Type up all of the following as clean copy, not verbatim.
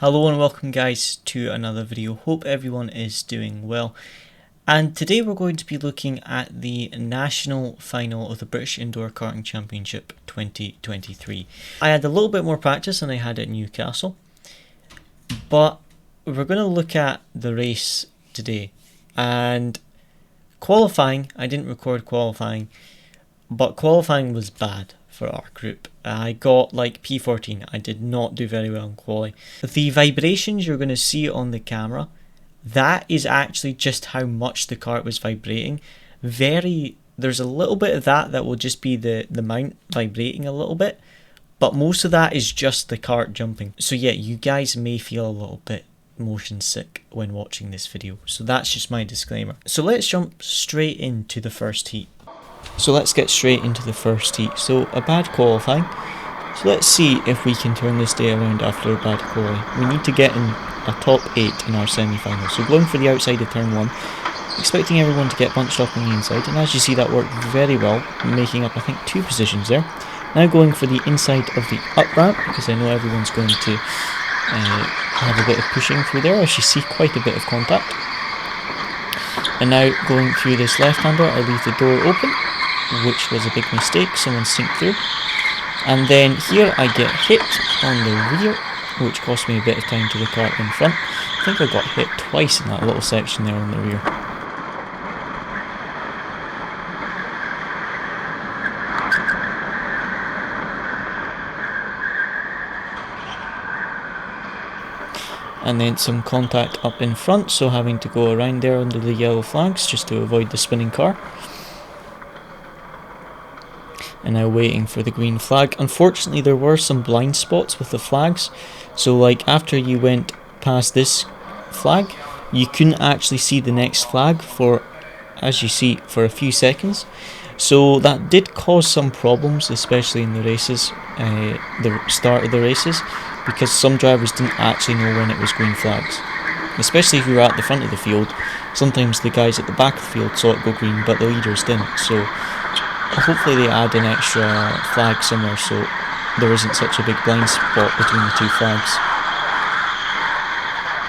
Hello and welcome guys to another video. Hope everyone is doing well. And today we're going to be looking at the national final of the British Indoor Karting Championship 2023. I had a little bit more practice than I had at Newcastle, but we're going to look at the race today. And qualifying, I didn't record qualifying, but qualifying was bad for our group. I got like P14. I did not do very well in quali. The vibrations you're going to see on the camera, that is actually just how much the kart was vibrating. There's a little bit of that will just be the mount vibrating a little bit, but most of that is just the kart jumping. So yeah, you guys may feel a little bit motion sick when watching this video. So that's just my disclaimer. So let's jump straight into the first heat. So let's get straight into the first heat. So a bad qualifying. So let's see if we can turn this day around after a bad qualifying. We need to get in a top 8 in our semi-final. So going for the outside of turn 1, expecting everyone to get bunched up on the inside, and as you see that worked very well, making up I think 2 positions there. Now going for the inside of the up ramp, because I know everyone's going to have a bit of pushing through there, as you see quite a bit of contact. And now going through this left-hander, I leave the door open, which was a big mistake, someone synced through. And then here I get hit on the rear, which cost me a bit of time to the kart in front. I think I got hit twice in that little section there on the rear. And then some contact up in front, so having to go around there under the yellow flags just to avoid the spinning car. And now waiting for the green flag. Unfortunately there were some blind spots with the flags, so like after you went past this flag you couldn't actually see the next flag for, as you see, for a few seconds. So that did cause some problems, especially in the races, the start of the races, because some drivers didn't actually know when it was green flags. Especially if you were at the front of the field, sometimes the guys at the back of the field saw it go green but the leaders didn't. So hopefully they add an extra flag somewhere so there isn't such a big blind spot between the 2 flags.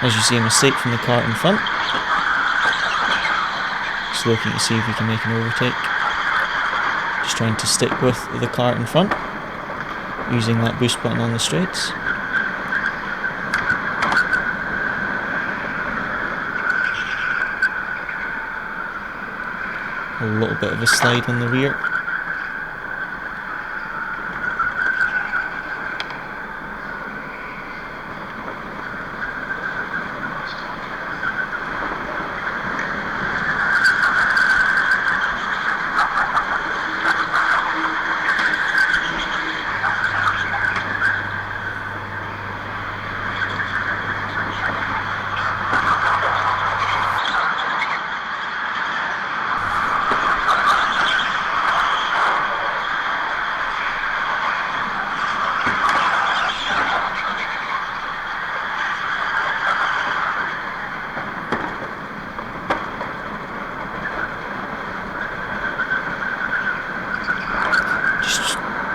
As you see, a mistake from the kart in front. Just looking to see if we can make an overtake. Just trying to stick with the kart in front, using that boost button on the straights. A little bit of a slide on the rear.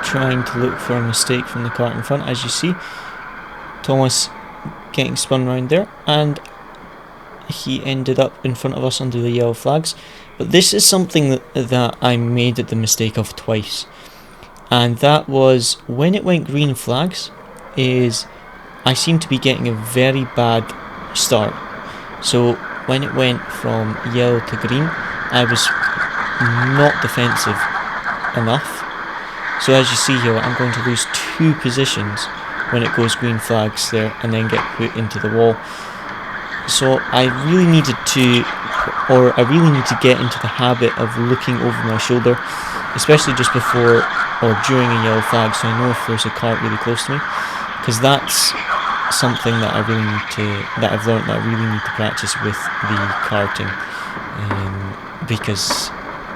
Trying to look for a mistake from the kart in front. As you see, Thomas getting spun round there, and he ended up in front of us under the yellow flags. But this is something that I made the mistake of twice, and that was when it went green flags, is I seemed to be getting a very bad start. So when it went from yellow to green, I was not defensive enough. So as you see here, I'm going to lose 2 positions when it goes green flags there and then get put into the wall. So I really need to get into the habit of looking over my shoulder, especially just before or during a yellow flag, so I know if there's a kart really close to me, because that's something that I've learned that I really need to practice with the karting, because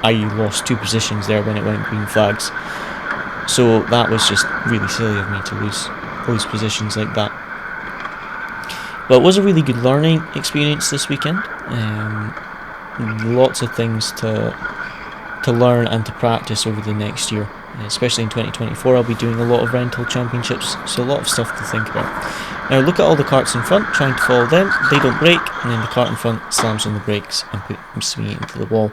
I lost 2 positions there when it went green flags. So that was just really silly of me to lose positions like that. But it was a really good learning experience this weekend. Lots of things to learn and to practice over the next year. Especially in 2024, I'll be doing a lot of rental championships, so a lot of stuff to think about. Now look at all the karts in front, trying to follow them, they don't brake, and then the kart in front slams on the brakes and puts me into the wall.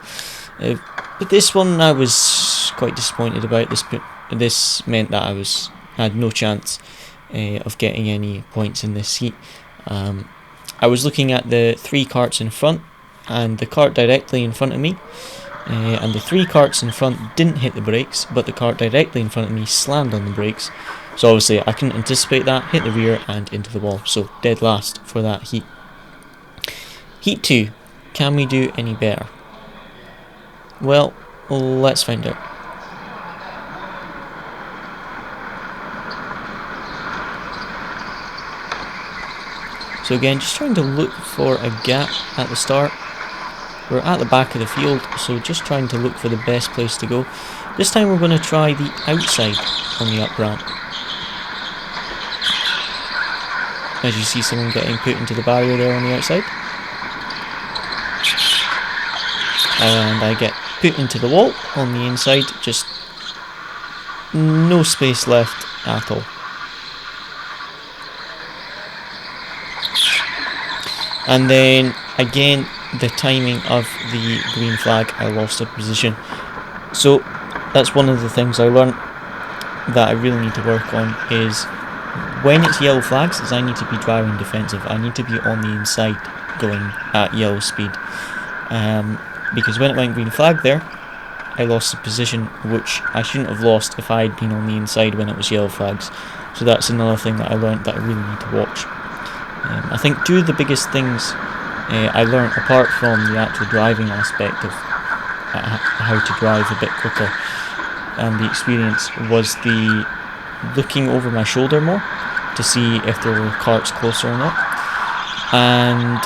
But this one I was quite disappointed about. This meant that I had no chance of getting any points in this heat. I was looking at the 3 karts in front and the kart directly in front of me, and the 3 karts in front didn't hit the brakes, but the kart directly in front of me slammed on the brakes. So obviously I couldn't anticipate that, hit the rear and into the wall, so dead last for that heat. Heat 2, can we do any better? Well, let's find out. So again, just trying to look for a gap at the start. We're at the back of the field, so just trying to look for the best place to go. This time we're going to try the outside on the up ramp. As you see someone getting put into the barrier there on the outside. And I get put into the wall on the inside, just no space left at all. And then again, the timing of the green flag, I lost a position. So that's one of the things I learned that I really need to work on, is when it's yellow flags, is I need to be driving defensive. I need to be on the inside going at yellow speed. Because when it went green flag there, I lost a position which I shouldn't have lost if I had been on the inside when it was yellow flags. So that's another thing that I learned that I really need to watch. I think 2 of the biggest things I learned, apart from the actual driving aspect of how to drive a bit quicker and the experience, was the looking over my shoulder more to see if there were karts closer or not, and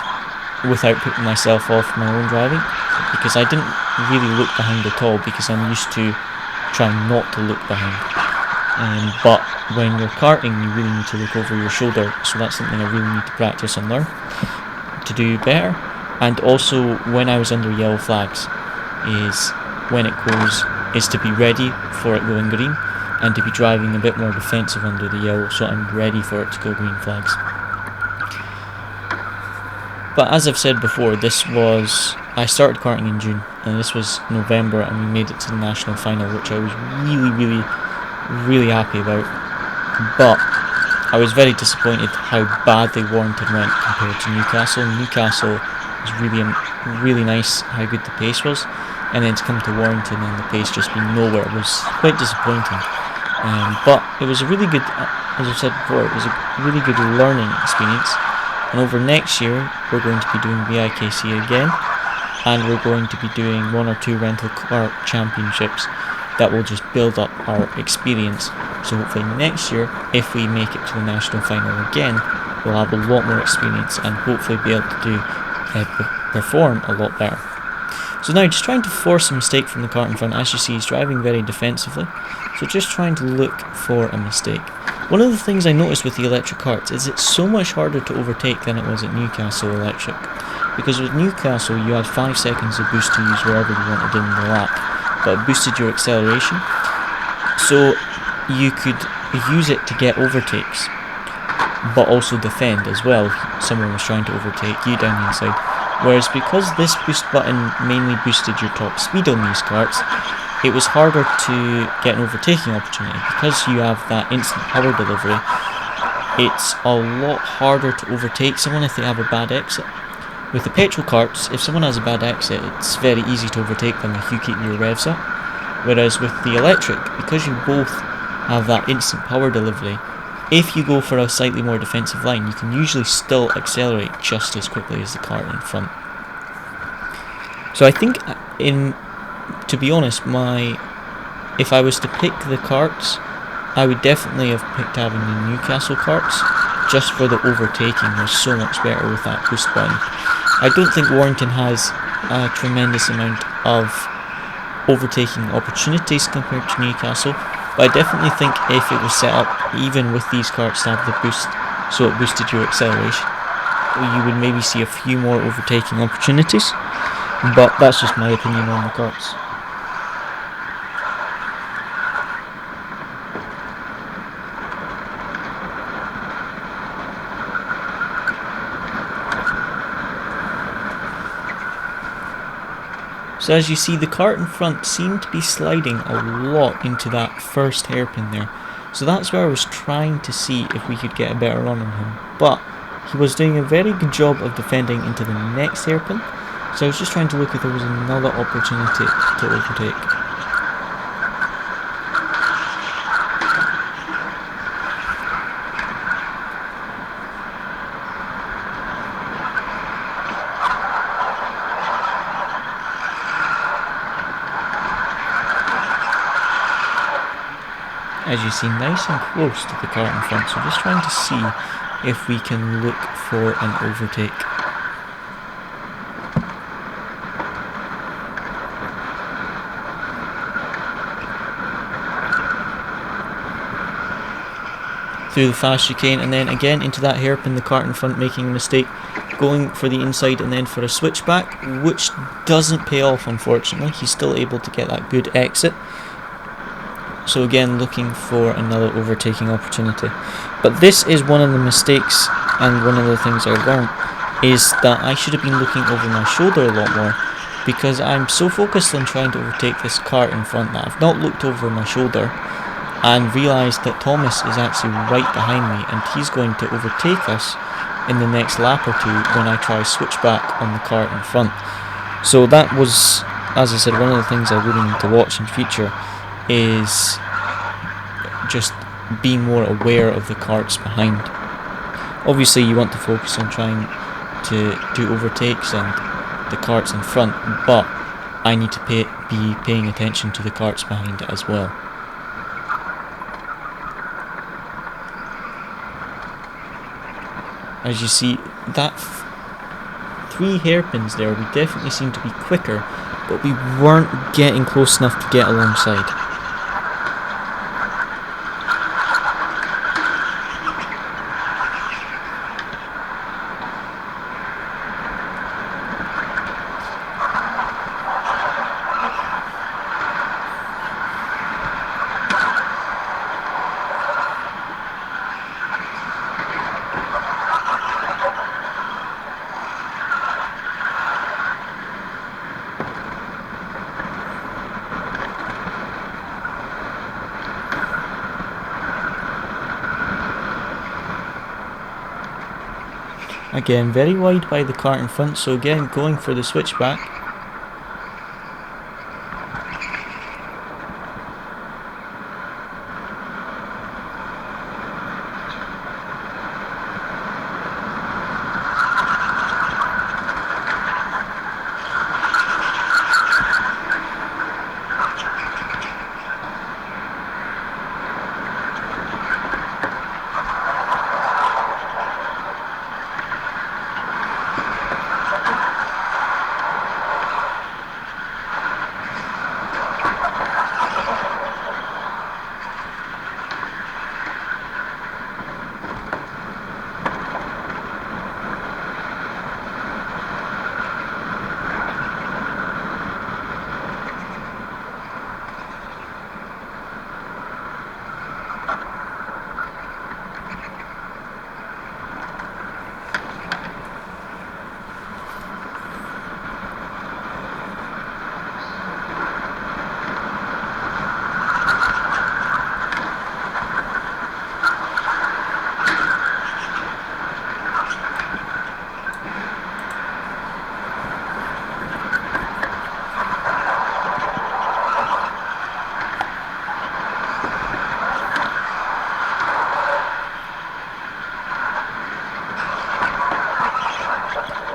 without putting myself off my own driving, because I didn't really look behind at all because I'm used to trying not to look behind. But when you're karting, you really need to look over your shoulder, so that's something I really need to practice and learn to do better. And also, when I was under yellow flags, is when it goes, is to be ready for it going green, and to be driving a bit more defensive under the yellow, so I'm ready for it to go green flags. But as I've said before, I started karting in June, and this was November, and we made it to the national final, which I was really happy about. But I was very disappointed how badly Warrington went compared to Newcastle. Newcastle was really nice how good the pace was, and then to come to Warrington and the pace just being nowhere was quite disappointing. But it was a really good, as I've said before, it was a really good learning experience. And over next year, we're going to be doing BIKC again, and we're going to be doing 1 or 2 rental car championships that will just build up our experience. So hopefully next year, if we make it to the national final again, we'll have a lot more experience and hopefully be able to perform a lot better. So now, just trying to force a mistake from the kart in front. As you see, he's driving very defensively, so just trying to look for a mistake. One of the things I noticed with the electric karts is it's so much harder to overtake than it was at Newcastle Electric, because with Newcastle you had 5 seconds of boost to use wherever you wanted in the lap, but it boosted your acceleration, so you could use it to get overtakes, but also defend as well if someone was trying to overtake you down the inside. Whereas because this boost button mainly boosted your top speed on these karts, it was harder to get an overtaking opportunity. Because you have that instant power delivery, it's a lot harder to overtake someone if they have a bad exit. With the petrol karts, if someone has a bad exit, it's very easy to overtake them if you keep your revs up. Whereas with the electric, because you both have that instant power delivery, if you go for a slightly more defensive line, you can usually still accelerate just as quickly as the car in front. So I think, to be honest, if I was to pick the karts, I would definitely have picked having the Newcastle karts, just for the overtaking was so much better with that boost button. I don't think Warrington has a tremendous amount of overtaking opportunities compared to Newcastle, but I definitely think if it was set up even with these karts to have the boost, so it boosted your acceleration, you would maybe see a few more overtaking opportunities, but that's just my opinion on the karts. So as you see, the kart in front seemed to be sliding a lot into that first hairpin there. So that's where I was trying to see if we could get a better run on him. But he was doing a very good job of defending into the next hairpin. So I was just trying to look if there was another opportunity to overtake. As you see, nice and close to the car in front, so just trying to see if we can look for an overtake. Through the fast chicane, and then again into that hairpin, the kart in front making a mistake, going for the inside and then for a switchback, which doesn't pay off unfortunately. He's still able to get that good exit. So again, looking for another overtaking opportunity. But this is one of the mistakes, and one of the things I learned, is that I should have been looking over my shoulder a lot more, because I'm so focused on trying to overtake this kart in front that I've not looked over my shoulder and realised that Thomas is actually right behind me and he's going to overtake us in the next lap or two when I try switchback on the kart in front. So that was, as I said, one of the things I really need to watch in future, is just being more aware of the karts behind. Obviously you want to focus on trying to do overtakes and the karts in front, but I need to be paying attention to the karts behind as well. As you see, that 3 hairpins there, we definitely seem to be quicker, but we weren't getting close enough to get alongside. Again, very wide by the kart in front, so again, going for the switchback.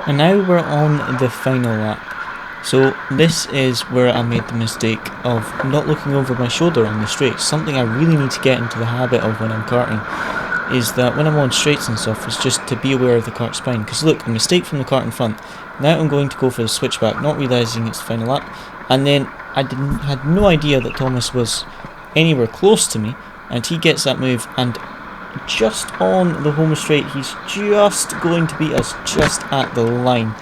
And now we're on the final lap. So this is where I made the mistake of not looking over my shoulder on the straights. Something I really need to get into the habit of when I'm karting, is that when I'm on straights and stuff, is just to be aware of the kart's spine. Because look, a mistake from the kart in front. Now I'm going to go for the switchback, not realising it's the final lap. And then I had no idea that Thomas was anywhere close to me, and he gets that move, and just on the home straight, he's just going to beat us just at the line.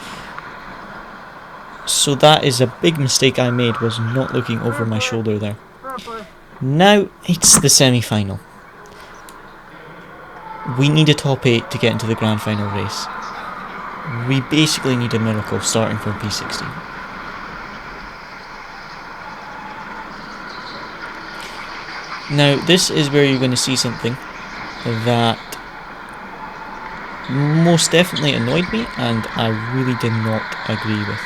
So that is a big mistake I made, was not looking over my shoulder there. Now it's the semi-final. We need a top 8 to get into the grand final race. We basically need a miracle starting from P16. Now this is where you're going to see something that most definitely annoyed me and I really did not agree with.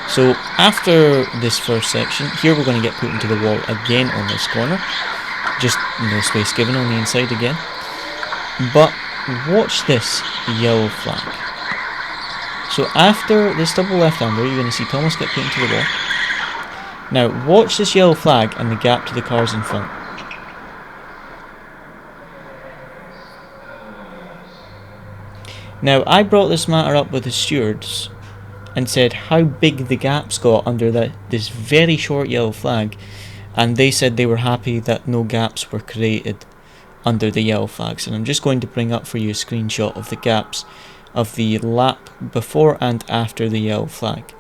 So after this first section, here we're going to get put into the wall again on this corner. Just no space given on the inside again. But watch this yellow flag. So after this double left-hander, you're going to see Thomas get put into the wall. Now watch this yellow flag and the gap to the cars in front. Now I brought this matter up with the stewards and said how big the gaps got under this very short yellow flag, and they said they were happy that no gaps were created under the yellow flags. And I'm just going to bring up for you a screenshot of the gaps of the lap before and after the yellow flag.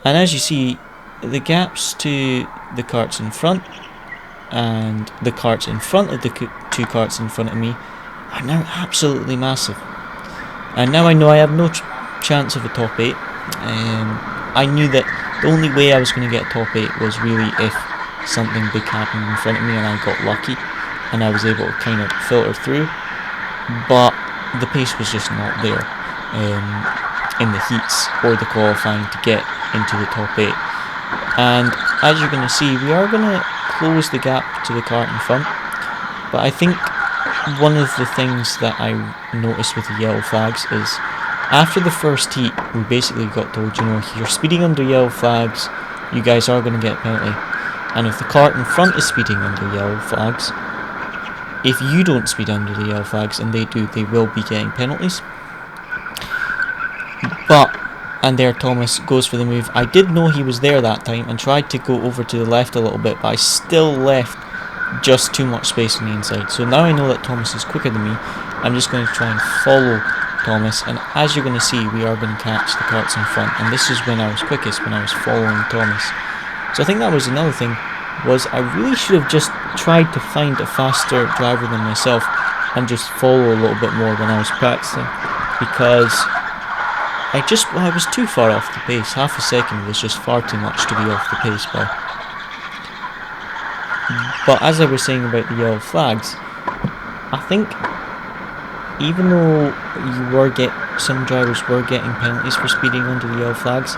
And as you see, the gaps to the karts in front and the karts in front of the two karts in front of me are now absolutely massive. And now I know I have no chance of a top 8. I knew that the only way I was going to get a top 8 was really if something big happened in front of me and I got lucky and I was able to kind of filter through, but the pace was just not there in the heats or the qualifying to get into the top 8. And as you're going to see, we are going to close the gap to the kart in front, but I think one of the things that I noticed with the yellow flags is after the first heat we basically got told, you know, if you're speeding under yellow flags you guys are going to get a penalty, and if the kart in front is speeding under yellow flags, if you don't speed under the yellow flags and they do, they will be getting penalties. But, and there Thomas goes for the move. I did know he was there that time and tried to go over to the left a little bit, but I still left just too much space on the inside. So now I know that Thomas is quicker than me, I'm just going to try and follow Thomas, and as you're going to see, we are going to catch the karts in front, and this is when I was quickest, when I was following Thomas. So I think that was another thing, was I really should have just tried to find a faster driver than myself and just follow a little bit more when I was practicing, because I was too far off the pace. Half a second was just far too much to be off the pace by. But as I was saying about the yellow flags, I think even though some drivers were getting penalties for speeding under the yellow flags,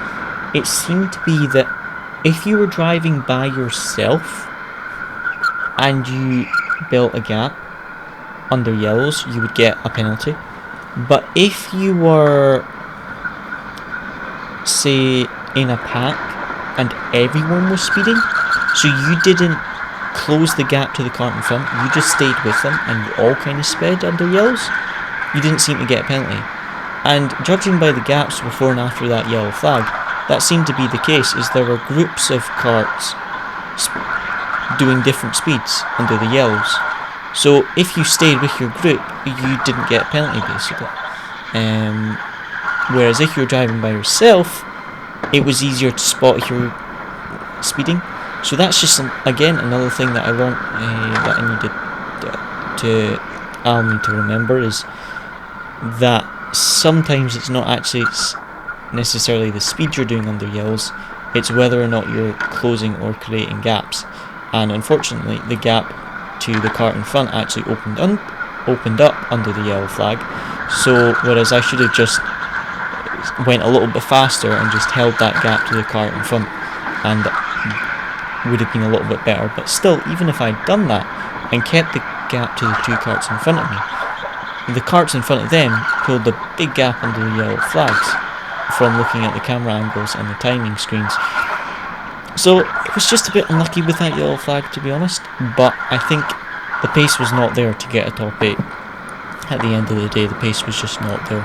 it seemed to be that if you were driving by yourself and you built a gap under yellows, you would get a penalty. But if you were, say, in a pack and everyone was speeding, so you didn't close the gap to the kart in front, you just stayed with them and you all kind of sped under yellows, you didn't seem to get a penalty. And judging by the gaps before and after that yellow flag, that seemed to be the case, is there were groups of karts doing different speeds under the yellows. So if you stayed with your group, you didn't get a penalty basically. Whereas if you were driving by yourself, it was easier to spot if you were speeding. So that's just again another thing that I learned that I needed to allow me to remember, is that sometimes it's not actually necessarily the speed you're doing under yellows, it's whether or not you're closing or creating gaps. And unfortunately the gap to the kart in front actually opened up under the yellow flag, so whereas I should have just went a little bit faster and just held that gap to the kart in front, and would have been a little bit better. But still, even if I'd done that and kept the gap to the two karts in front of me, the karts in front of them pulled a big gap under the yellow flags from looking at the camera angles and the timing screens. So it was just a bit unlucky with that yellow flag, to be honest, but I think the pace was not there to get a top 8. At the end of the day, the pace was just not there.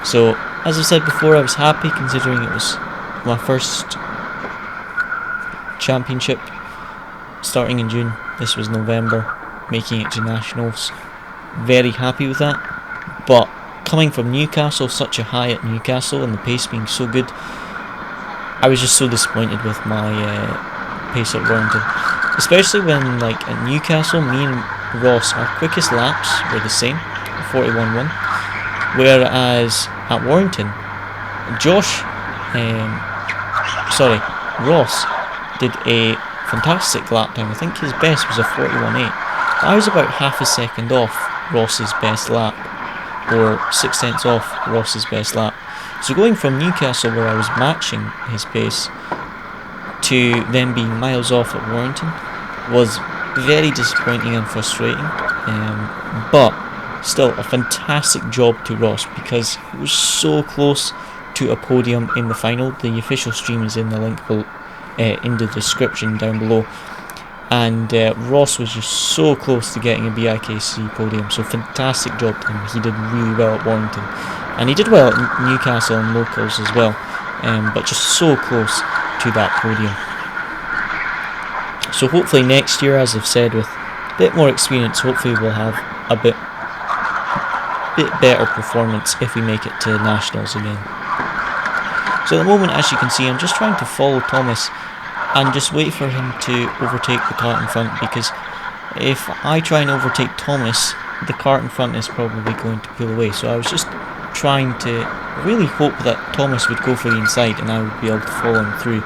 So as I said before, I was happy considering it was my first championship starting in June. This was November, making it to nationals. Very happy with that. But coming from Newcastle, such a high at Newcastle, and the pace being so good, I was just so disappointed with my pace at Warrington. Especially when, like, at Newcastle, me and Ross, our quickest laps were the same, 41.1. Whereas at Warrington, Ross did a fantastic lap time. I think his best was a 41.8. I was about half a second off Ross's best lap, or 6 tenths off Ross's best lap. So going from Newcastle, where I was matching his pace, to then being miles off at Warrington was very disappointing and frustrating, but still a fantastic job to Ross, because he was so close to a podium in the final. The official stream is in the link in the description down below, and Ross was just so close to getting a BIKC podium, so fantastic job to him. He did really well at Warrington, and he did well at Newcastle and locals as well, but just so close to that podium. So hopefully next year, as I've said, with a bit more experience, hopefully we'll have a bit better performance if we make it to Nationals again. So at the moment, as you can see, I'm just trying to follow Thomas and just wait for him to overtake the cart in front, because if I try and overtake Thomas, the cart in front is probably going to pull away. So I was just trying to really hope that Thomas would go for the inside and I would be able to follow him through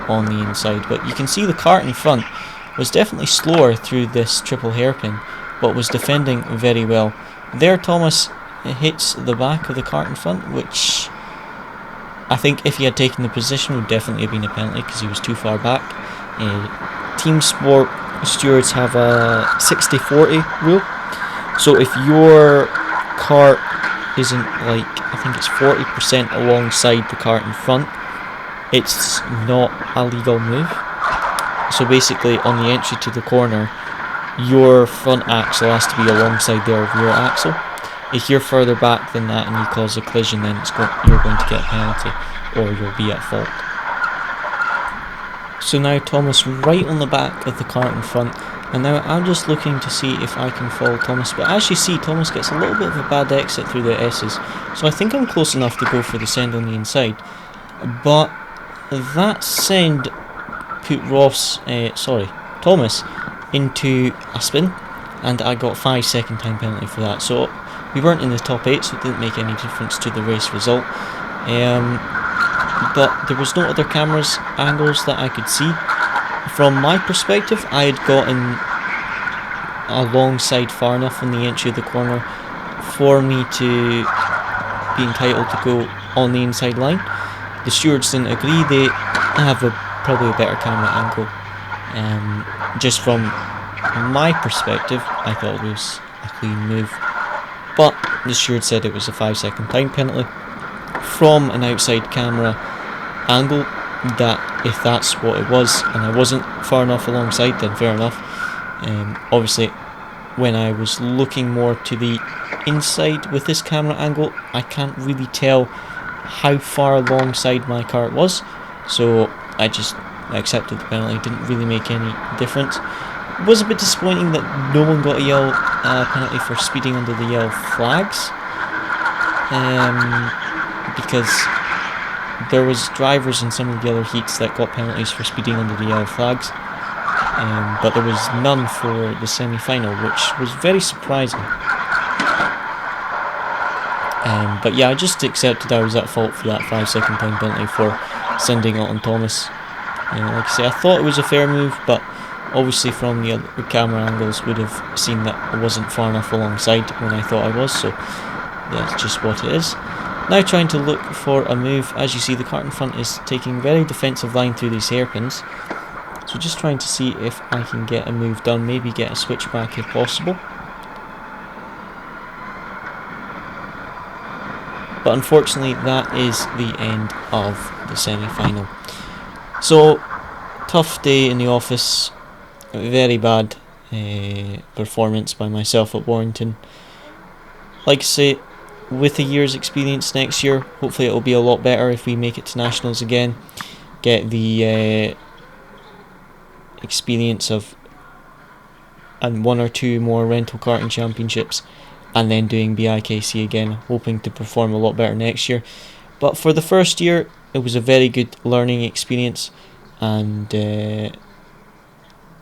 on the inside. But you can see the cart in front was definitely slower through this triple hairpin, but was defending very well. There Thomas hits the back of the cart in front, which I think if he had taken the position would definitely have been a penalty, because he was too far back. Team Sport stewards have a 60-40 rule, so if your cart isn't, like, I think it's 40% alongside the cart in front, it's not a legal move. So basically on the entry to the corner, your front axle has to be alongside their rear axle. If you're further back than that and you cause a collision, then you're going to get a penalty, or you'll be at fault. So now Thomas right on the back of the cart in front, and now I'm just looking to see if I can follow Thomas, but as you see, Thomas gets a little bit of a bad exit through the S's, so I think I'm close enough to go for the send on the inside, but that send put Thomas into a spin, and I got 5-second time penalty for that. So we weren't in the top 8, so it didn't make any difference to the race result. But there was no other cameras angles that I could see. From my perspective, I had gotten alongside far enough on the entry of the corner for me to be entitled to go on the inside line. The stewards didn't agree. They have probably a better camera angle. Just from my perspective, I thought it was a clean move, but the steward said it was a 5-second time penalty. From an outside camera angle, that if that's what it was and I wasn't far enough alongside, then fair enough. Obviously when I was looking more to the inside with this camera angle, I can't really tell how far alongside my cart was, so I just accepted the penalty. It didn't really make any difference. It was a bit disappointing that no one got a yellow penalty for speeding under the yellow flags, because there was drivers in some of the other heats that got penalties for speeding under the yellow flags, but there was none for the semi-final, which was very surprising. But yeah, I just accepted I was at fault for that 5-second time penalty for sending it on Thomas. Like I say, I thought it was a fair move, but obviously from the other camera angles would have seen that I wasn't far enough alongside when I thought I was, so that's just what it is. Now trying to look for a move. As you see, the cart in front is taking very defensive line through these hairpins, so just trying to see if I can get a move done, maybe get a switchback if possible. But unfortunately that is the end of the semi-final. So, tough day in the office, very bad performance by myself at Warrington. Like I say, with a year's experience next year, hopefully it will be a lot better if we make it to Nationals again. Get the experience of and 1 or 2 more rental karting championships, and then doing BIKC again, hoping to perform a lot better next year. But for the first year, it was a very good learning experience, and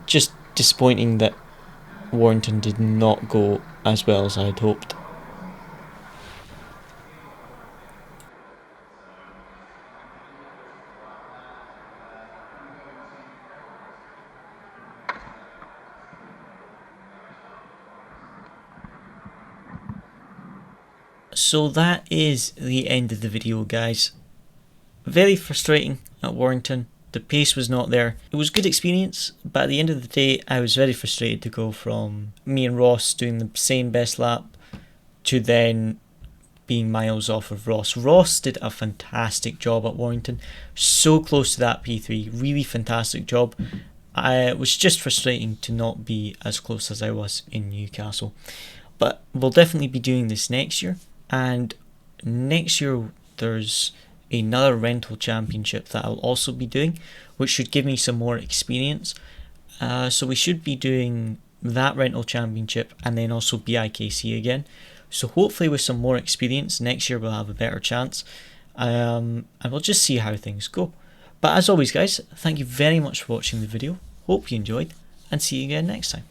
just disappointing that Warrington did not go as well as I had hoped. So that is the end of the video, guys. Very frustrating at Warrington. The pace was not there. It was a good experience, but at the end of the day, I was very frustrated to go from me and Ross doing the same best lap to then being miles off of Ross. Ross did a fantastic job at Warrington, so close to that P3, really fantastic job. It was just frustrating to not be as close as I was in Newcastle. But we'll definitely be doing this next year, and next year there's another rental championship that I'll also be doing, which should give me some more experience. So we should be doing that rental championship and then also BIKC again. So hopefully with some more experience next year we'll have a better chance, and we'll just see how things go. But as always, guys, thank you very much for watching the video. Hope you enjoyed, and see you again next time.